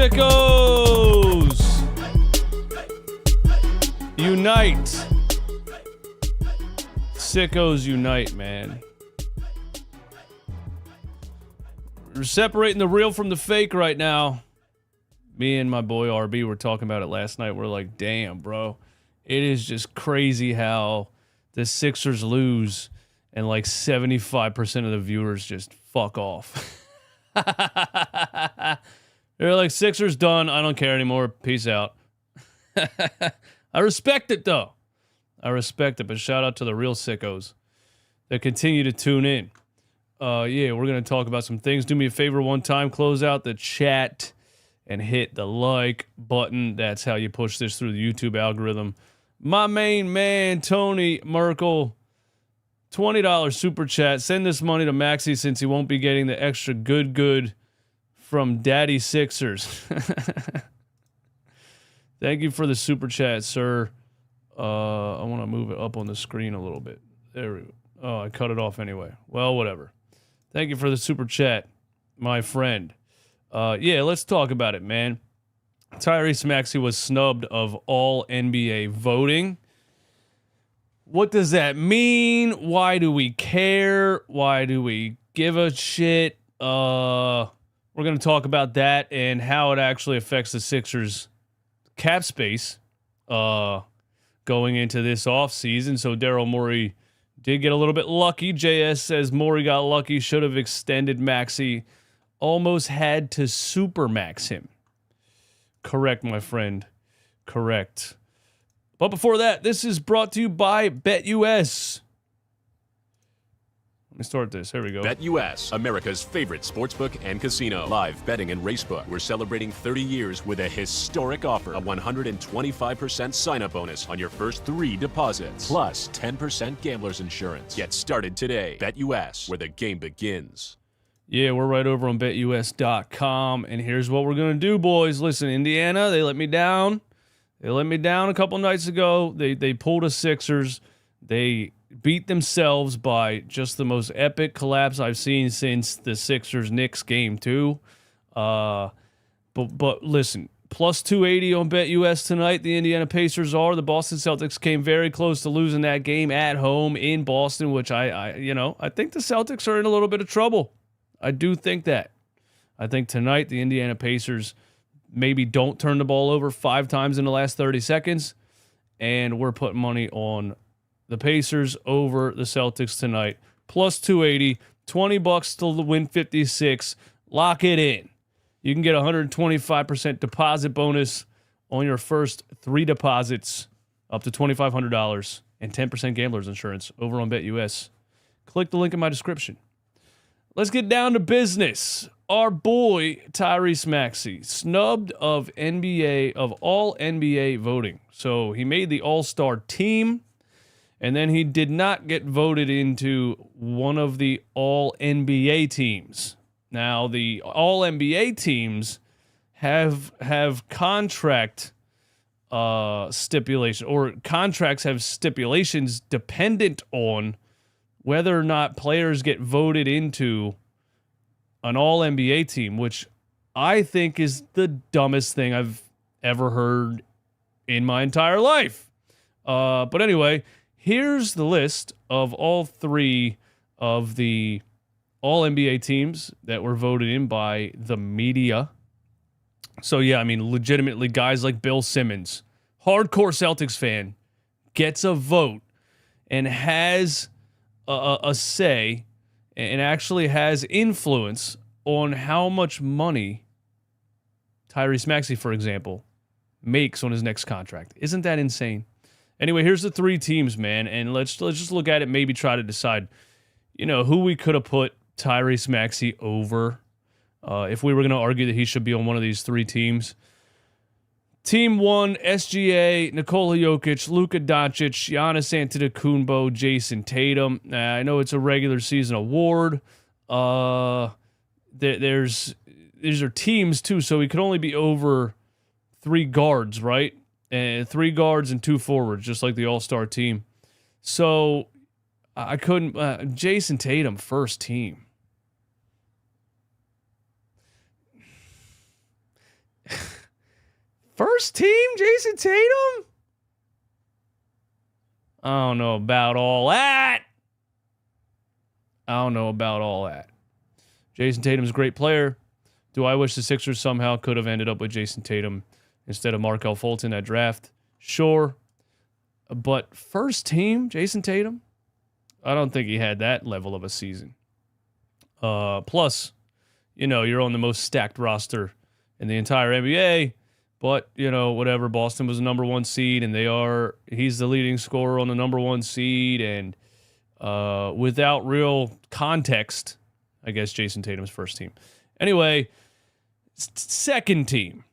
sickos! Unite! Sickos unite, man. We're separating the real from the fake right now. Me and my boy RB were talking about it last night. We're like, damn, bro. It is just crazy how the Sixers lose and like 75% of the viewers just fuck off. They're like, Sixers done. I don't care anymore. Peace out. I respect it, though. I respect it, but shout out to the real sickos that continue to tune in. Yeah, we're going to talk about some things. Do me a favor one time. Close out the chat and hit the like button. That's how you push this through the YouTube algorithm. My main man, Tony Merkel, $20 super chat. Send this money to Maxey since he won't be getting the extra good from Daddy Sixers. Thank you for the super chat, sir. I want to move it up on the screen a little bit. There we go. Oh, I cut it off anyway. Well, whatever. Thank you for the super chat, my friend. Yeah, let's talk about it, man. Tyrese Maxey was snubbed of all NBA voting. What does that mean? Why do we care? Why do we give a shit? We're going to talk about that and how it actually affects the Sixers cap space going into this offseason. So Daryl Morey did get a little bit lucky. JS says Morey got lucky, should have extended Maxey. Almost had to supermax him. Correct, my friend. Correct. But before that, this is brought to you by BetUS. Let me start this. Here we go. BetUS, America's favorite sportsbook and casino. Live betting and racebook. We're celebrating 30 years with a historic offer. A 125% sign-up bonus on your first 3 deposits. Plus 10% gambler's insurance. Get started today. BetUS, where the game begins. Yeah, we're right over on BetUS.com. And here's what we're going to do, boys. Listen, Indiana, they let me down. They let me down a couple nights ago. They pulled a Sixers. They beat themselves by just the most epic collapse I've seen since the Sixers-Knicks game 2. But listen, plus 280 on BetUS tonight. The Indiana Pacers are. The Boston Celtics came very close to losing that game at home in Boston, which I think the Celtics are in a little bit of trouble. I do think that. I think tonight the Indiana Pacers maybe don't turn the ball over 5 times in the last 30 seconds, and we're putting money on the Pacers over the Celtics tonight. Plus 280, $20 to win 56. Lock it in. You can get 125% deposit bonus on your first 3 deposits up to $2,500 and 10% gambler's insurance over on BetUS. Click the link in my description. Let's get down to business. Our boy Tyrese Maxey snubbed of all NBA voting. So he made the All-Star team, and then he did not get voted into one of the All-NBA teams. Now, the All-NBA teams have contract stipulation, or contracts have stipulations dependent on whether or not players get voted into an All-NBA team, which I think is the dumbest thing I've ever heard in my entire life. But anyway, here's the list of all 3 of the All-NBA teams that were voted in by the media. So, yeah, I mean, legitimately, guys like Bill Simmons, hardcore Celtics fan, gets a vote and has a say and actually has influence on how much money Tyrese Maxey, for example, makes on his next contract. Isn't that insane? Anyway, here's the 3 teams, man, and let's just look at it, maybe try to decide, who we could have put Tyrese Maxey over if we were going to argue that he should be on one of these 3 teams. Team 1, SGA, Nikola Jokic, Luka Doncic, Giannis Antetokounmpo, Jason Tatum. I know it's a regular season award. These are teams, too, so he could only be over 3 guards, right? And 3 guards and 2 forwards, just like the All-Star team. So I couldn't... Jason Tatum, first team. First team, Jason Tatum? I don't know about all that. Jason Tatum's a great player. Do I wish the Sixers somehow could have ended up with Jason Tatum instead of Markelle Fultz in that draft? Sure. But first team, Jason Tatum? I don't think he had that level of a season. Plus, you're on the most stacked roster in the entire NBA. But, whatever, Boston was the number 1 seed, and he's the leading scorer on the number 1 seed, and without real context, I guess Jason Tatum's first team. Anyway, second team,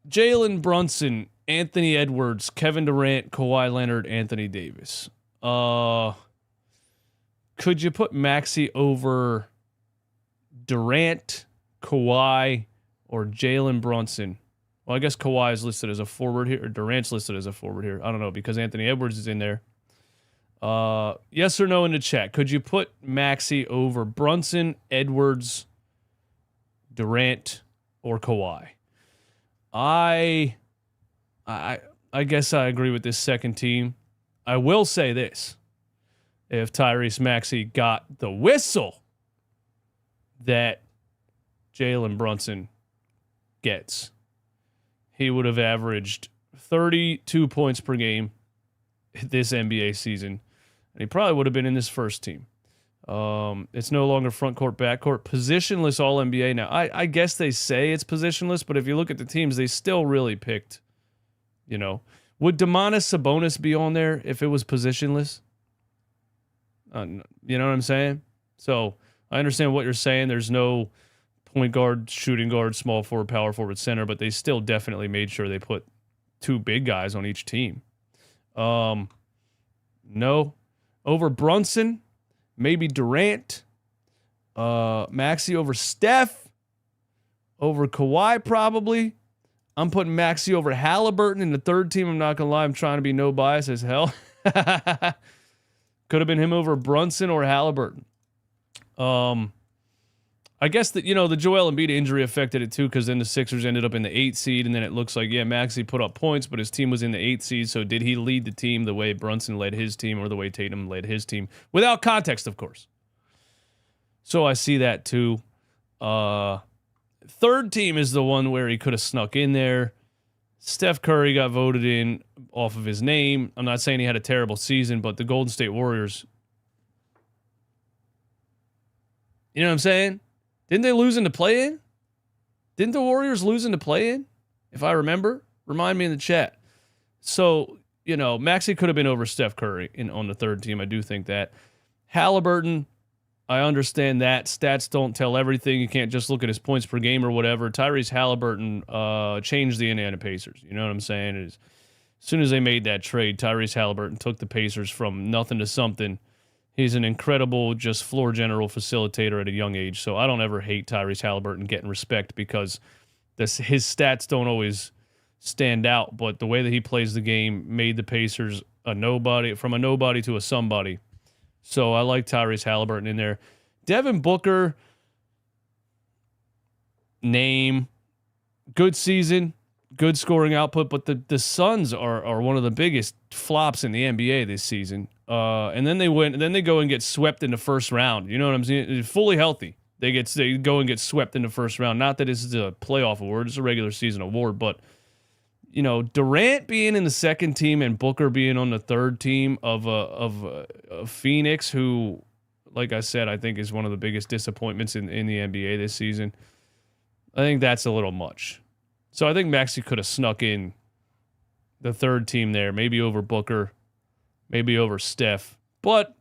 Jalen Brunson, Anthony Edwards, Kevin Durant, Kawhi Leonard, Anthony Davis. Could you put Maxey over Durant, Kawhi, or Jalen Brunson? Well, I guess Kawhi is listed as a forward here, or Durant's listed as a forward here. I don't know, because Anthony Edwards is in there. Yes or no in the chat. Could you put Maxey over Brunson, Edwards, Durant, or Kawhi? I guess I agree with this second team. I will say this. If Tyrese Maxey got the whistle that Jalen Brunson gets, he would have averaged 32 points per game this NBA season, and he probably would have been in this first team. It's no longer front court, back court, positionless All NBA now. I guess they say it's positionless, but if you look at the teams, they still really picked. Would Domantas Sabonis be on there if it was positionless? You know what I'm saying? So I understand what you're saying. There's no point guard, shooting guard, small forward, power forward, center, but they still definitely made sure they put 2 big guys on each team. No. Over Brunson, maybe Durant. Maxey over Steph. Over Kawhi, probably. I'm putting Maxey over Halliburton in the third team. I'm not going to lie. I'm trying to be no bias as hell. Could have been him over Brunson or Halliburton. I guess that, the Joel Embiid injury affected it too, because then the Sixers ended up in the 8th seed, and then it looks like, Maxey put up points, but his team was in the 8th seed, so did he lead the team the way Brunson led his team or the way Tatum led his team? Without context, of course. So I see that too. Third team is the one where he could have snuck in there. Steph Curry got voted in off of his name. I'm not saying he had a terrible season, but the Golden State Warriors, you know what I'm saying? Didn't they lose in the play-in? Didn't the Warriors lose in the play-in? If I remember, remind me in the chat. So, Maxey could have been over Steph Curry on the third team. I do think that. Halliburton, I understand that. Stats don't tell everything. You can't just look at his points per game or whatever. Tyrese Halliburton changed the Indiana Pacers. You know what I'm saying? As soon as they made that trade, Tyrese Halliburton took the Pacers from nothing to something. He's an incredible just floor general facilitator at a young age. So I don't ever hate Tyrese Halliburton getting respect because his stats don't always stand out. But the way that he plays the game made the Pacers from a nobody to a somebody. So I like Tyrese Halliburton in there. Devin Booker, name, good season, good scoring output, but the Suns are one of the biggest flops in the NBA this season. And then they go and get swept in the first round. You know what I'm saying? Fully healthy, they go and get swept in the first round. Not that this is a playoff award; it's a regular season award. But Durant being in the second team and Booker being on the third team of Phoenix, who, like I said, I think is one of the biggest disappointments in the NBA this season. I think that's a little much. So I think Maxey could have snuck in the third team there, maybe over Booker, maybe over Steph. But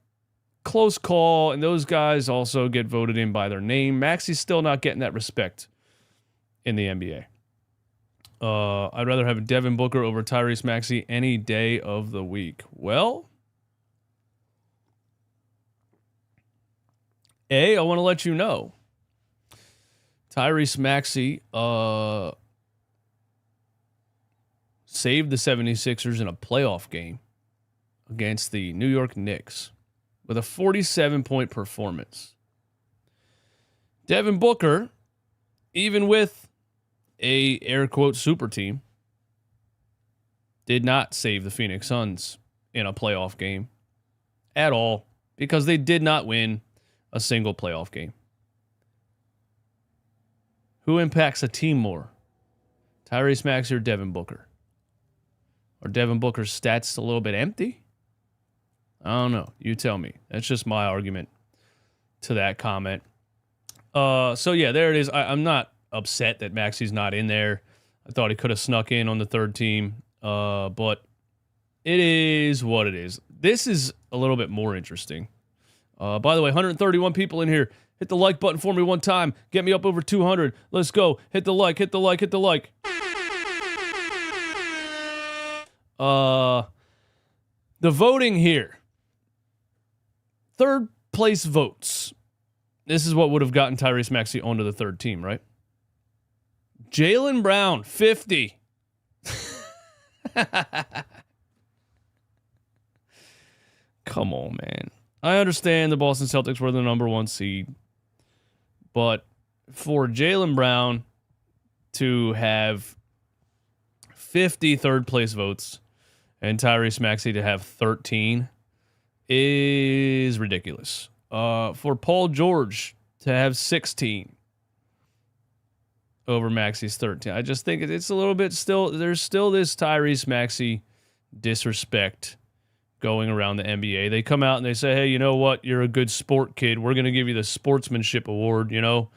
close call, and those guys also get voted in by their name. Maxey's still not getting that respect in the NBA. I'd rather have Devin Booker over Tyrese Maxey any day of the week. Well, I want to let you know, Tyrese Maxey saved the 76ers in a playoff game against the New York Knicks with a 47-point performance. Devin Booker, even with a air quote super team, did not save the Phoenix Suns in a playoff game at all because they did not win a single playoff game. Who impacts a team more? Tyrese Maxey or Devin Booker? Are Devin Booker's stats a little bit empty? I don't know. You tell me. That's just my argument to that comment. So yeah, there it is. I'm not upset that Maxey's not in there. I thought he could have snuck in on the third team. But it is what it is. This is a little bit more interesting. By the way, 131 people in here. Hit the like button for me one time. Get me up over 200. Let's go. Hit the like, hit the like, hit the like. The voting here. Third place votes. This is what would have gotten Tyrese Maxey onto the third team, right? Jaylen Brown, 50. Come on, man. I understand the Boston Celtics were the number 1 seed. But for Jaylen Brown to have 50 third place votes and Tyrese Maxey to have 13 is ridiculous. For Paul George to have 16 over Maxey's 13. I just think it's a little bit still, there's still this Tyrese Maxey disrespect going around the NBA. They come out and they say, hey, you know what? You're a good sport kid. We're going to give you the sportsmanship award, you know?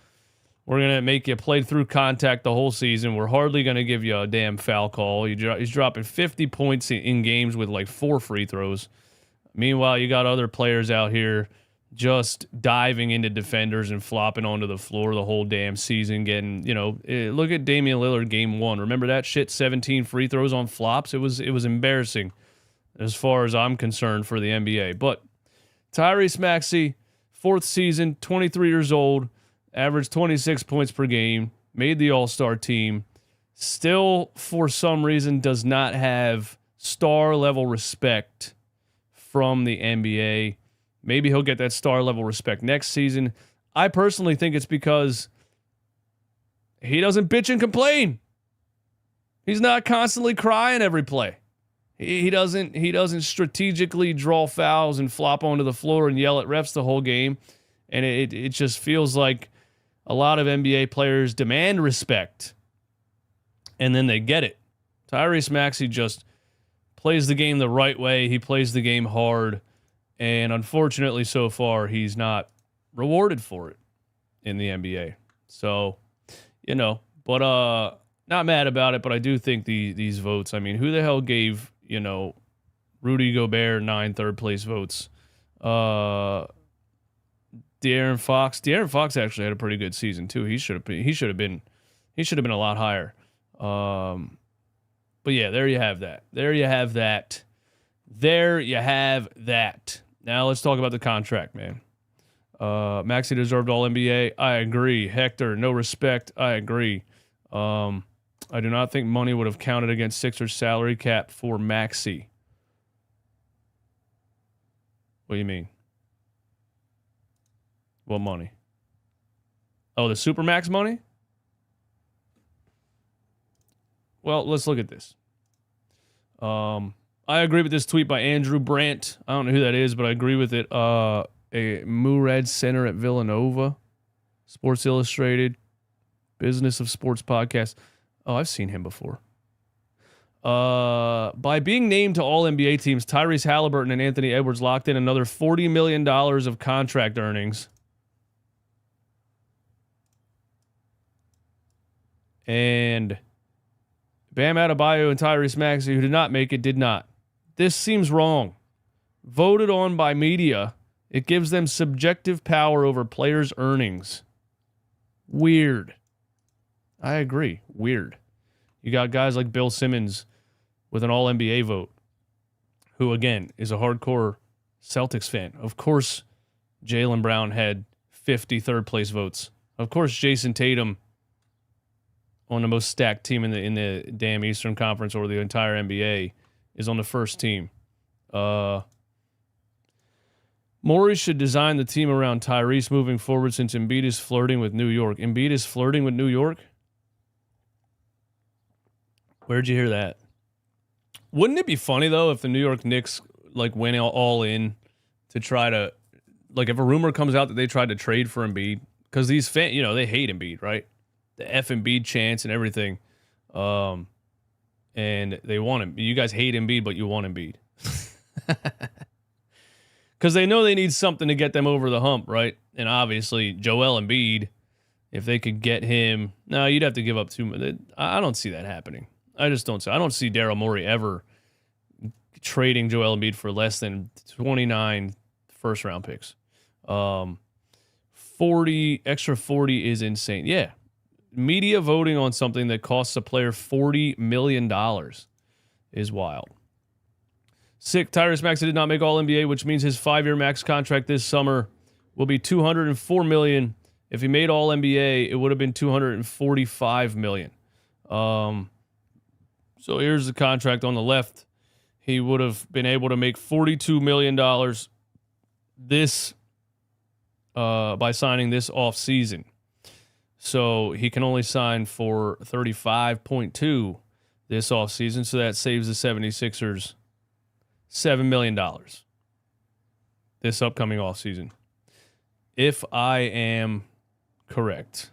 We're going to make you play through contact the whole season. We're hardly going to give you a damn foul call. He's dropping 50 points in games with like 4 free throws. Meanwhile, you got other players out here just diving into defenders and flopping onto the floor the whole damn season, getting, you know, look at Damian Lillard game 1. Remember that shit? 17 free throws on flops. It was embarrassing as far as I'm concerned for the NBA. But Tyrese Maxey, 4th season, 23 years old, averaged 26 points per game, made the All-Star team, still for some reason does not have star level respect from the NBA. Maybe he'll get that star level respect next season. I personally think it's because he doesn't bitch and complain. He's not constantly crying every play. He doesn't strategically draw fouls and flop onto the floor and yell at refs the whole game. And it just feels like a lot of NBA players demand respect and then they get it. Tyrese Maxey just plays the game the right way. He plays the game hard. And unfortunately, so far, he's not rewarded for it in the NBA. So, you know, but not mad about it, but I do think these votes, I mean, who the hell gave, you know, Rudy Gobert 9 third place votes? De'Aaron Fox. De'Aaron Fox actually had a pretty good season too. He should have been a lot higher. But yeah, there you have that. There you have that. Now let's talk about the contract, man. Maxey deserved All NBA. I agree. Hector, no respect. I agree. I do not think money would have counted against Sixers salary cap for Maxey. What do you mean? What money? Oh, the Supermax money? Well, let's look at this. I agree with this tweet by Andrew Brandt. I don't know who that is, but I agree with it. A Murad Center at Villanova, Sports Illustrated, Business of Sports podcast. Oh, I've seen him before. By being named to all NBA teams, Tyrese Halliburton and Anthony Edwards locked in another $40 million of contract earnings. And Bam Adebayo and Tyrese Maxey, who did not make it, did not. This seems wrong. Voted on by media, it gives them subjective power over players' earnings. Weird. I agree. Weird. You got guys like Bill Simmons with an All-NBA vote, who, again, is a hardcore Celtics fan. Of course, Jaylen Brown had 50 third-place votes. Of course, Jason Tatum, on the most stacked team in the damn Eastern Conference or the entire NBA, is on the first team. Morey should design the team around Tyrese moving forward since Embiid is flirting with New York. Embiid is flirting with New York? Where'd you hear that? Wouldn't it be funny though if the New York Knicks like went all in to try to, like, if a rumor comes out that they tried to trade for Embiid, because these fans, they hate Embiid, right? The F Embiid chants and everything, and they want him. You guys hate Embiid, but you want Embiid because they know they need something to get them over the hump, right? And obviously, Joel Embiid, if they could get him, no, you'd have to give up too much. I don't see that happening. I just don't see. I don't see Daryl Morey ever trading Joel Embiid for less than 29 first-round picks. 40 is insane. Yeah, media voting on something that costs a player $40 million is wild. Sick. Tyrese Maxey did not make All-NBA, which means his 5-year max contract this summer will be $204 million. If he made All-NBA, it would have been $245 million. So here's the contract on the left. He would have been able to make $42 million by signing this offseason. So he can only sign for $35.2 this offseason. So that saves the 76ers $7 million this upcoming offseason. If I am correct.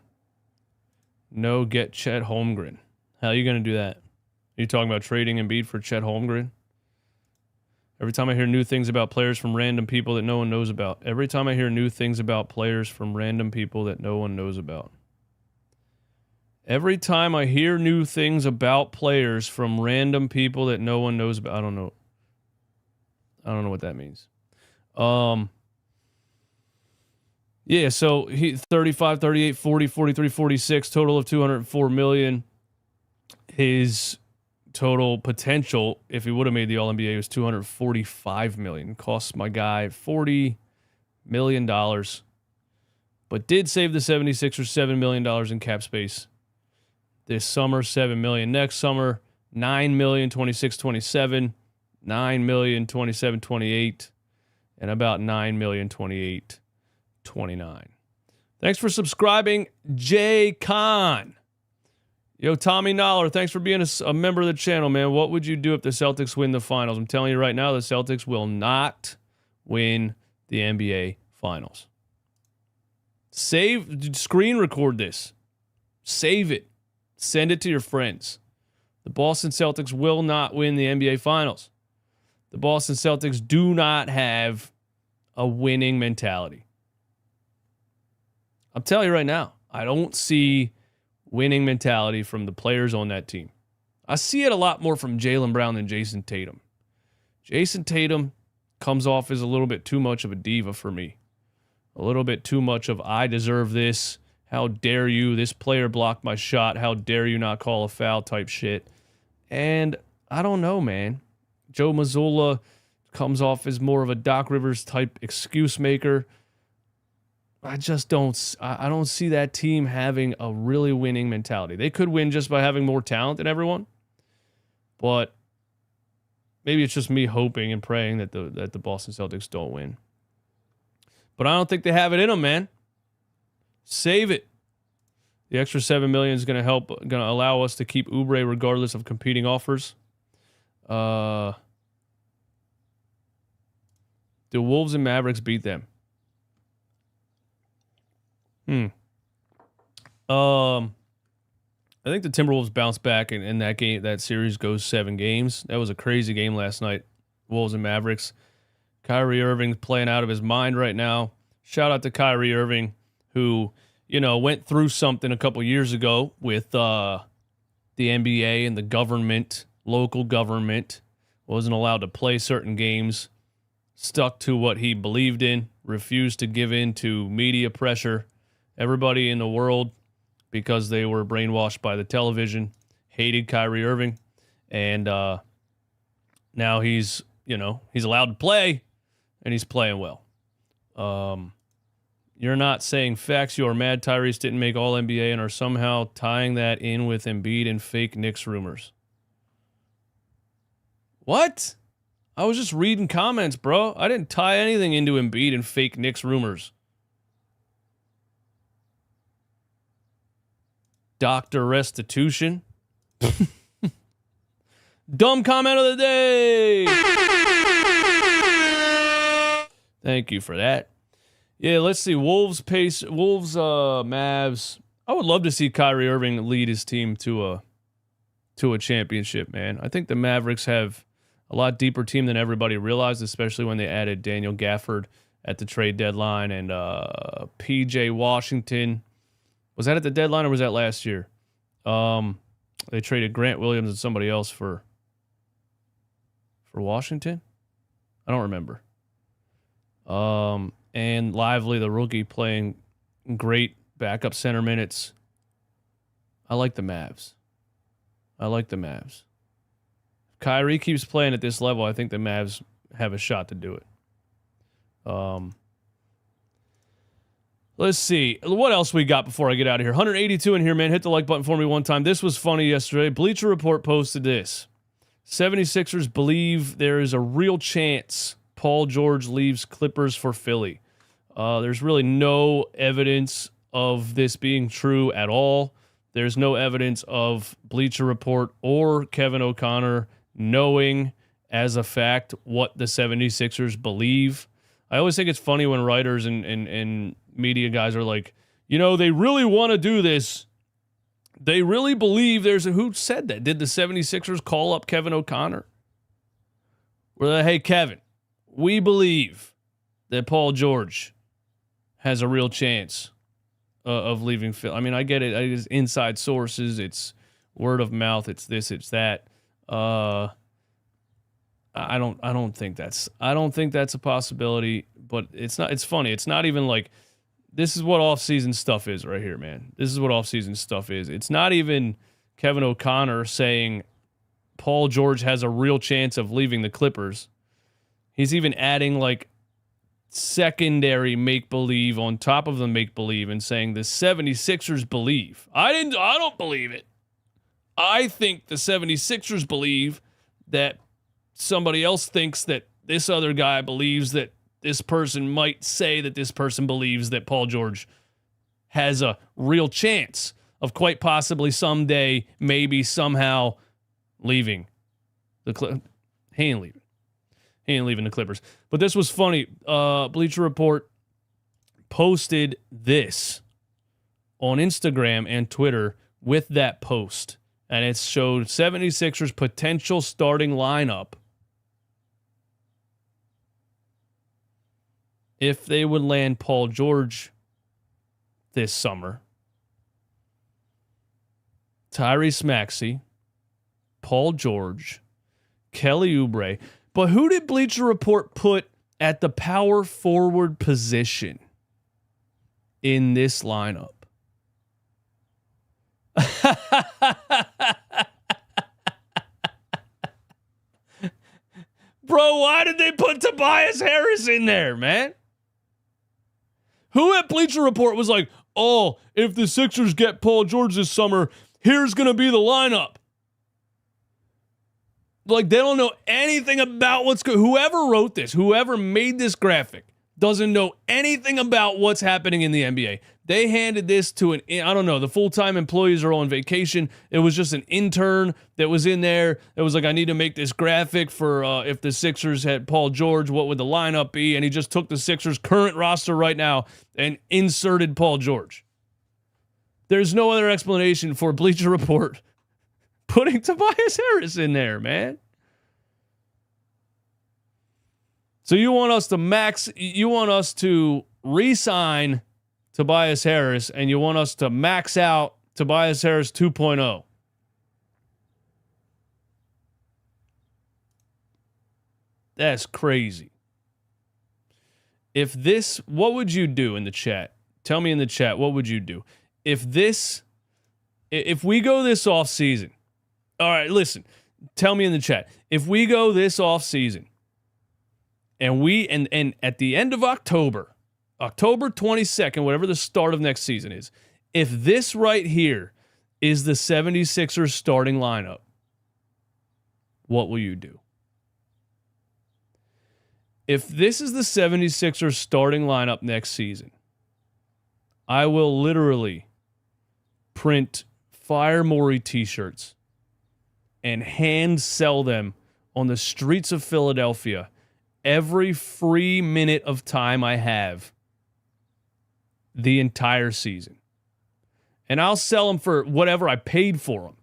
No, get Chet Holmgren. How are you going to do that? Are you talking about trading Embiid for Chet Holmgren? Every time I hear new things about players from random people that no one knows about. Every time I hear new things about players from random people that no one knows about. Every time I hear new things about players from random people that no one knows about. I don't know what that means. Yeah, so he 35, 38, 40, 43, 46, total of $204 million. His total potential, if he would have made the All-NBA, was $245 million. Costs my guy $40 million, but did save the 76ers $7 million in cap space this summer, $7 million next summer, $9 million, 26, 27, $9 million, 27, 28, and about $9 million, 28, 29. Thanks for subscribing, Jay Khan. Yo, Tommy Noller, thanks for being a member of the channel, man. What would you do if the Celtics win the finals? I'm telling you right now, the Celtics will not win the NBA finals. Screen record this. Save it. Send it to your friends. The Boston Celtics will not win the NBA finals. The Boston Celtics do not have a winning mentality. I'm telling you right now, I don't see winning mentality from the players on that team. I see it a lot more from Jaylen Brown than Jason Tatum. Jason Tatum comes off as a little bit too much of a diva for me. A little bit too much of, I deserve this. How dare you? This player blocked my shot. How dare you not call a foul type shit. And I don't know, man. Joe Mazzulla comes off as more of a Doc Rivers type excuse maker. I just don't. I don't see that team having a really winning mentality. They could win just by having more talent than everyone, but maybe it's just me hoping and praying that the Boston Celtics don't win. But I don't think they have it in them, man. Save it. The extra $7 million is going to allow us to keep Oubre regardless of competing offers. Do Wolves and Mavericks beat them? I think the Timberwolves bounce back, and that game, that series goes 7 games. That was a crazy game last night. Wolves and Mavericks. Kyrie Irving playing out of his mind right now. Shout out to Kyrie Irving, who, went through something a couple years ago with the NBA and the government, local government, wasn't allowed to play certain games, stuck to what he believed in, refused to give in to media pressure. Everybody in the world, because they were brainwashed by the television, hated Kyrie Irving. And now he's allowed to play, and he's playing well. You're not saying facts. You are mad Tyrese didn't make All-NBA and are somehow tying that in with Embiid and fake Knicks rumors. What? I was just reading comments, bro. I didn't tie anything into Embiid and fake Knicks rumors. Dr. Restitution. Dumb comment of the day. Thank you for that. Yeah, let's see. Wolves, Mavs. I would love to see Kyrie Irving lead his team to a championship, man. I think the Mavericks have a lot deeper team than everybody realized, especially when they added Daniel Gafford at the trade deadline and PJ Washington. Was that at the deadline or was that last year? They traded Grant Williams and somebody else for Washington? I don't remember. And Lively, the rookie, playing great backup center minutes. I like the Mavs. If Kyrie keeps playing at this level, I think the Mavs have a shot to do it. Let's see. What else we got before I get out of here? 182 in here, man. Hit the like button for me one time. This was funny yesterday. Bleacher Report posted this. 76ers believe there is a real chance Paul George leaves Clippers for Philly. There's really no evidence of this being true at all. There's no evidence of Bleacher Report or Kevin O'Connor knowing as a fact what the 76ers believe. I always think it's funny when writers and media guys are like, they really want to do this. They really believe who said that? Did the 76ers call up Kevin O'Connor? We're like, hey, Kevin, we believe that Paul George has a real chance of leaving Phil. I mean, I get it. It's inside sources. It's word of mouth. It's this. It's that. I don't think that's a possibility. But it's not. It's funny. It's not even like this is what off-season stuff is right here, man. This is what off-season stuff is. It's not even Kevin O'Connor saying Paul George has a real chance of leaving the Clippers. He's even adding like secondary make-believe on top of the make-believe and saying the 76ers believe. I don't believe it. I think the 76ers believe that somebody else thinks that this other guy believes that this person might say that this person believes that Paul George has a real chance of quite possibly someday, maybe somehow leaving the Clippers. He ain't leaving the Clippers. But this was funny. Bleacher Report posted this on Instagram and Twitter with that post. And it showed 76ers potential starting lineup if they would land Paul George this summer. Tyrese Maxey, Paul George, Kelly Oubre. But who did Bleacher Report put at the power forward position in this lineup? Bro, why did they put Tobias Harris in there, man? Who at Bleacher Report was like, oh, if the Sixers get Paul George this summer, here's going to be the lineup. Like, they don't know anything about what's good. Whoever wrote this, whoever made this graphic, doesn't know anything about what's happening in the NBA. They handed this to the full-time employees are on vacation. It was just an intern that was in there. It was like, I need to make this graphic for if the Sixers had Paul George, what would the lineup be? And he just took the Sixers' current roster right now and inserted Paul George. There's no other explanation for Bleacher Report putting Tobias Harris in there, man. So you want us to re-sign Tobias Harris, and you want us to max out Tobias Harris 2.0. That's crazy. What would you do in the chat? Tell me in the chat, what would you do? If we go this off season, all right, listen, tell me in the chat. If we go this off season and at the end of October 22nd, whatever the start of next season is, if this right here is the 76ers starting lineup, what will you do? If this is the 76ers starting lineup next season, I will literally print Fire Morey t-shirts and hand sell them on the streets of Philadelphia every free minute of time I have the entire season. And I'll sell them for whatever I paid for them.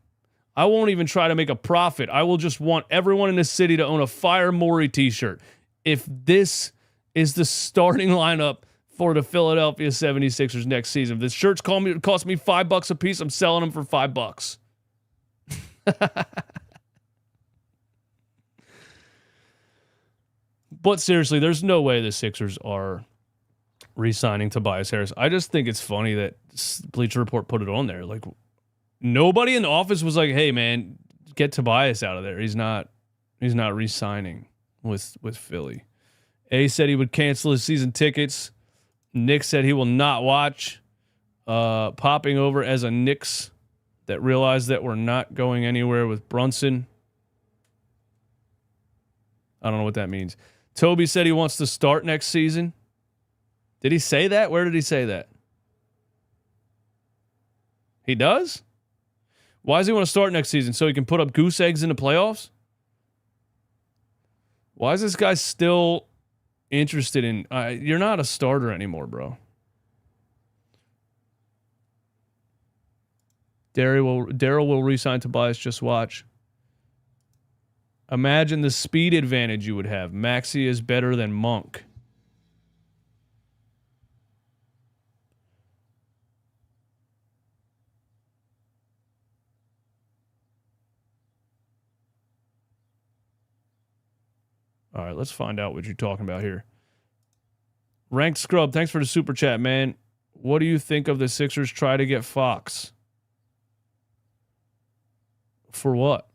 I won't even try to make a profit. I will just want everyone in this city to own a Fire Morey t-shirt. If this is the starting lineup for the Philadelphia 76ers next season, if the shirts cost me $5 a piece, I'm selling them for $5. But seriously, there's no way the Sixers are re-signing Tobias Harris. I just think it's funny that Bleacher Report put it on there. Like, nobody in the office was like, "Hey, man, get Tobias out of there. He's not re-signing with Philly." A said he would cancel his season tickets. Nick said he will not watch. Popping over as a Knicks that realized that we're not going anywhere with Brunson. I don't know what that means. Toby said he wants to start next season. Did he say that? Where did he say that? He does? Why does he want to start next season? So he can put up goose eggs in the playoffs? Why is this guy still interested in... you're not a starter anymore, bro. Daryl will re-sign Tobias. Just watch. Imagine the speed advantage you would have. Maxey is better than Monk. All right, let's find out what you're talking about here. Ranked Scrub, thanks for the super chat, man. What do you think of the Sixers try to get Fox? For what?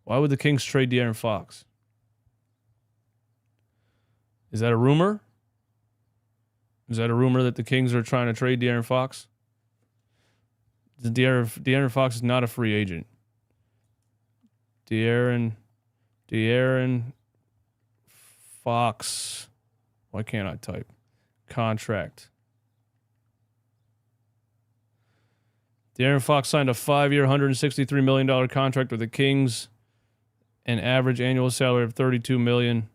Why would the Kings trade De'Aaron Fox? Is that a rumor? Is that a rumor that the Kings are trying to trade De'Aaron Fox? De'Aaron Fox is not a free agent. De'Aaron Fox. Why can't I type? Contract. De'Aaron Fox signed a 5-year, $163 million contract with the Kings. An average annual salary of $32 million.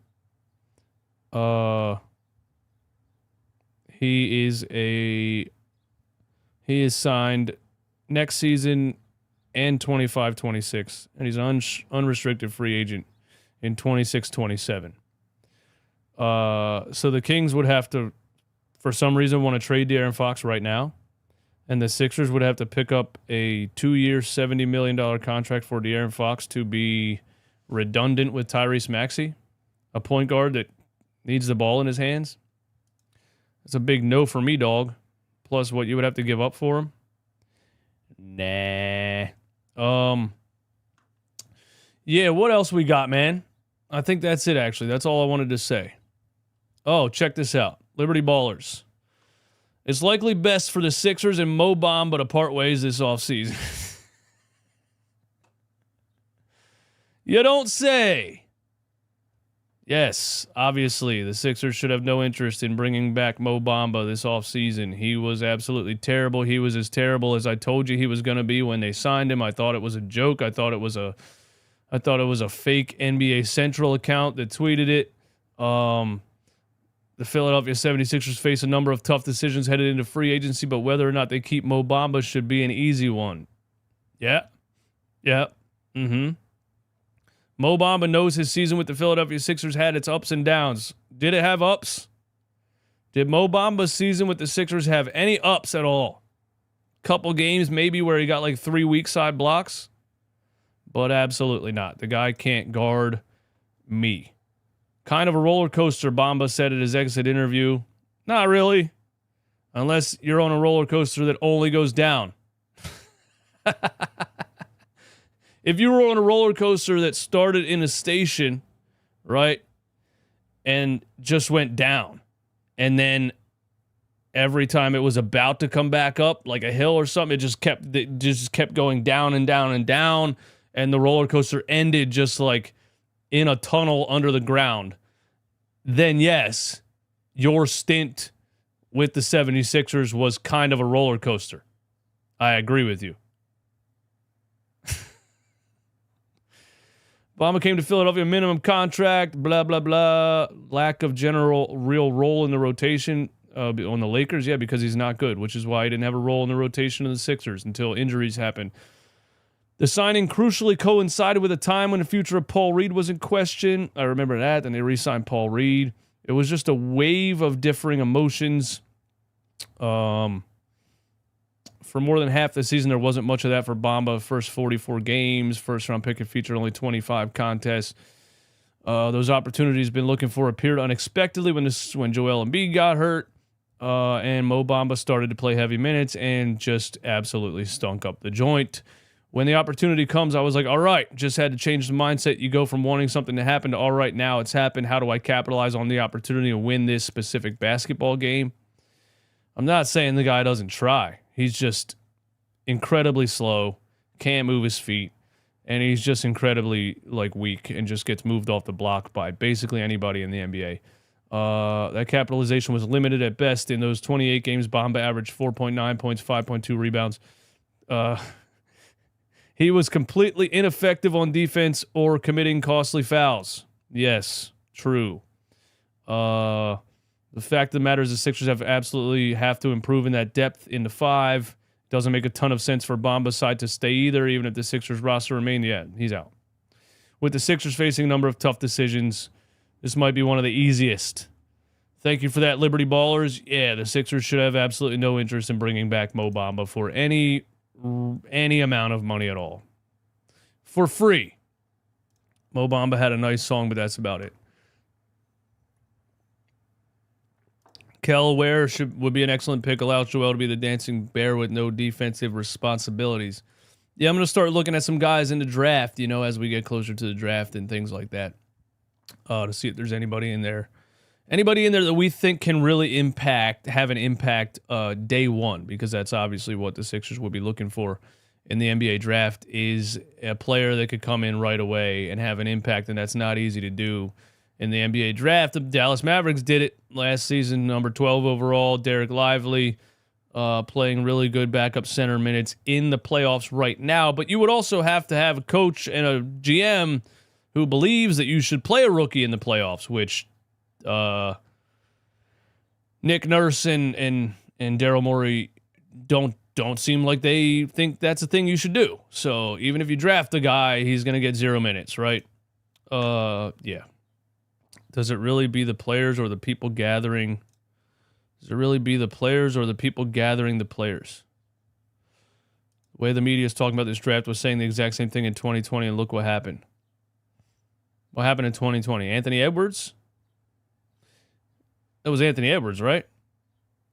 He is signed next season and 25-26, and he's an unrestricted free agent in 26-27. So the Kings would have to, for some reason, want to trade De'Aaron Fox right now, and the Sixers would have to pick up a 2-year, $70 million contract for De'Aaron Fox to be redundant with Tyrese Maxey, a point guard that needs the ball in his hands. It's a big no for me, dog. Plus what you would have to give up for him. Nah. Yeah, what else we got, man? I think that's it, actually. That's all I wanted to say. Oh, check this out. Liberty Ballers. It's likely best for the Sixers and Mo Bamba to part ways this offseason. You don't say. Yes, obviously, the Sixers should have no interest in bringing back Mo Bamba this offseason. He was absolutely terrible. He was as terrible as I told you he was going to be when they signed him. I thought it was a joke. I thought it was a fake NBA Central account that tweeted it. The Philadelphia 76ers face a number of tough decisions headed into free agency, but whether or not they keep Mo Bamba should be an easy one. Yeah. Mm-hmm. Mo Bamba knows his season with the Philadelphia Sixers had its ups and downs. Did it have ups? Did Mo Bamba's season with the Sixers have any ups at all? Couple games maybe where he got like 3 weak side blocks, but absolutely not. The guy can't guard me. Kind of a roller coaster, Bamba said at his exit interview. Not really. Unless you're on a roller coaster that only goes down. If you were on a roller coaster that started in a station, right, and just went down, and then every time it was about to come back up, like a hill or something, it just kept going down and down and down, and the roller coaster ended just like in a tunnel under the ground, then yes, your stint with the 76ers was kind of a roller coaster. I agree with you. Bamba came to Philadelphia, minimum contract, blah, blah, blah. Lack of general real role in the rotation on the Lakers. Yeah, because he's not good, which is why he didn't have a role in the rotation of the Sixers until injuries happened. The signing crucially coincided with a time when the future of Paul Reed was in question. I remember that. Then they re-signed Paul Reed. It was just a wave of differing emotions. For more than half the season, there wasn't much of that for Bamba. First 44 games, first-round pick and featured only 25 contests. Those opportunities been looking for appeared unexpectedly when Joel Embiid got hurt, and Mo Bamba started to play heavy minutes and just absolutely stunk up the joint. When the opportunity comes, I was like, all right, just had to change the mindset. You go from wanting something to happen to, all right, now it's happened. How do I capitalize on the opportunity to win this specific basketball game? I'm not saying the guy doesn't try. He's just incredibly slow, can't move his feet, and he's just incredibly weak and just gets moved off the block by basically anybody in the NBA. That capitalization was limited at best. In those 28 games, Bamba averaged 4.9 points, 5.2 rebounds. He was completely ineffective on defense or committing costly fouls. Yes, true. The fact of the matter is the Sixers absolutely have to improve in that depth in the five. Doesn't make a ton of sense for Bamba's side to stay either, even if the Sixers roster remain. Yeah, he's out. With the Sixers facing a number of tough decisions, this might be one of the easiest. Thank you for that, Liberty Ballers. Yeah, the Sixers should have absolutely no interest in bringing back Mo Bamba for any amount of money at all. For free. Mo Bamba had a nice song, but that's about it. Kel Ware would be an excellent pick. Allows Joel to be the dancing bear with no defensive responsibilities. Yeah, I'm going to start looking at some guys in the draft, as we get closer to the draft and things like that, to see if there's anybody in there. Anybody in there that we think can really have an impact day one, because that's obviously what the Sixers would be looking for in the NBA draft, is a player that could come in right away and have an impact, and that's not easy to do in the NBA draft. The Dallas Mavericks did it last season, number 12 overall, Derek Lively, playing really good backup center minutes in the playoffs right now. But you would also have to have a coach and a GM who believes that you should play a rookie in the playoffs, which Nick Nurse and Daryl Morey don't seem like they think that's a thing you should do. So even if you draft a guy, he's going to get 0 minutes, right? Yeah. Does it really be the players or the people gathering? Does it really be the players or the people gathering the players? The way the media is talking about this draft was saying the exact same thing in 2020, and look what happened. What happened in 2020? Anthony Edwards? It was Anthony Edwards, right?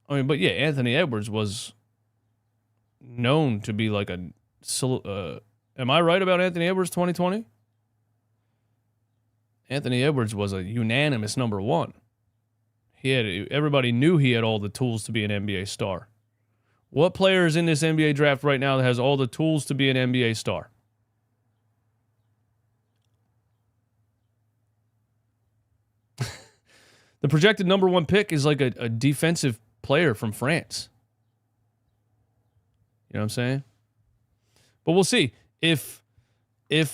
I mean, but yeah, Anthony Edwards was known to be like am I right about Anthony Edwards 2020? Anthony Edwards was a unanimous number one. Everybody knew he had all the tools to be an NBA star. What player is in this NBA draft right now that has all the tools to be an NBA star? The projected number one pick is like a defensive player from France. You know what I'm saying? But we'll see. If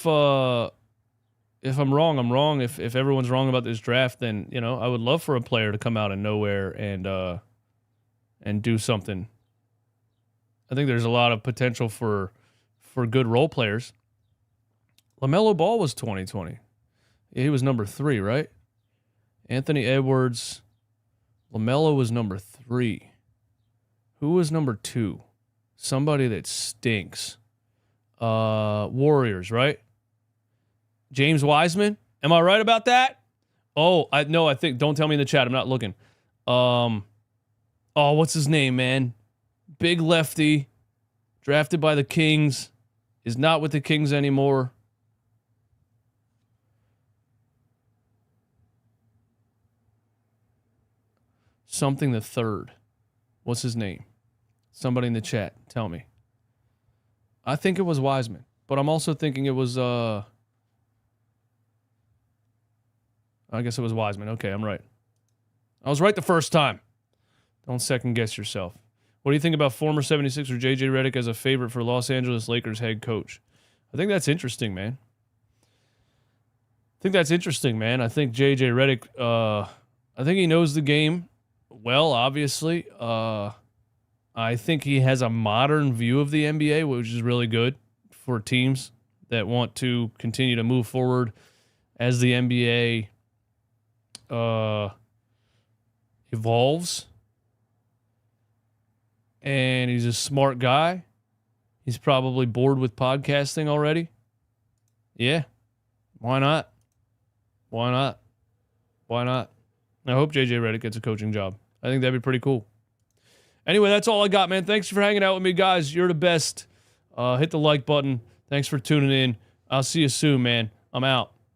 I'm wrong, I'm wrong. If everyone's wrong about this draft, then I would love for a player to come out of nowhere and do something. I think there's a lot of potential for good role players. LaMelo Ball was 2020. Yeah, he was number 3, right? Anthony Edwards. LaMelo was number 3. Who was number 2? Somebody that stinks. Warriors, right? James Wiseman. Am I right about that? Oh, I think. Don't tell me in the chat. I'm not looking. What's his name, man? Big lefty. Drafted by the Kings. Is not with the Kings anymore. Something the third. What's his name? Somebody in the chat. Tell me. I think it was Wiseman. But I'm also thinking it was... I guess it was Wiseman. Okay, I'm right. I was right the first time. Don't second guess yourself. What do you think about former 76er J.J. Redick as a favorite for Los Angeles Lakers head coach? I think that's interesting, man. think that's interesting, man. I think JJ Redick, I think he knows the game well, obviously. I think he has a modern view of the NBA, which is really good for teams that want to continue to move forward as the NBA evolves. And he's a smart guy. He's probably bored with podcasting already. Yeah. Why not? Why not? Why not? I hope JJ Redick gets a coaching job. I think that'd be pretty cool. Anyway, that's all I got, man. Thanks for hanging out with me, guys. You're the best. Hit the like button. Thanks for tuning in. I'll see you soon, man. I'm out.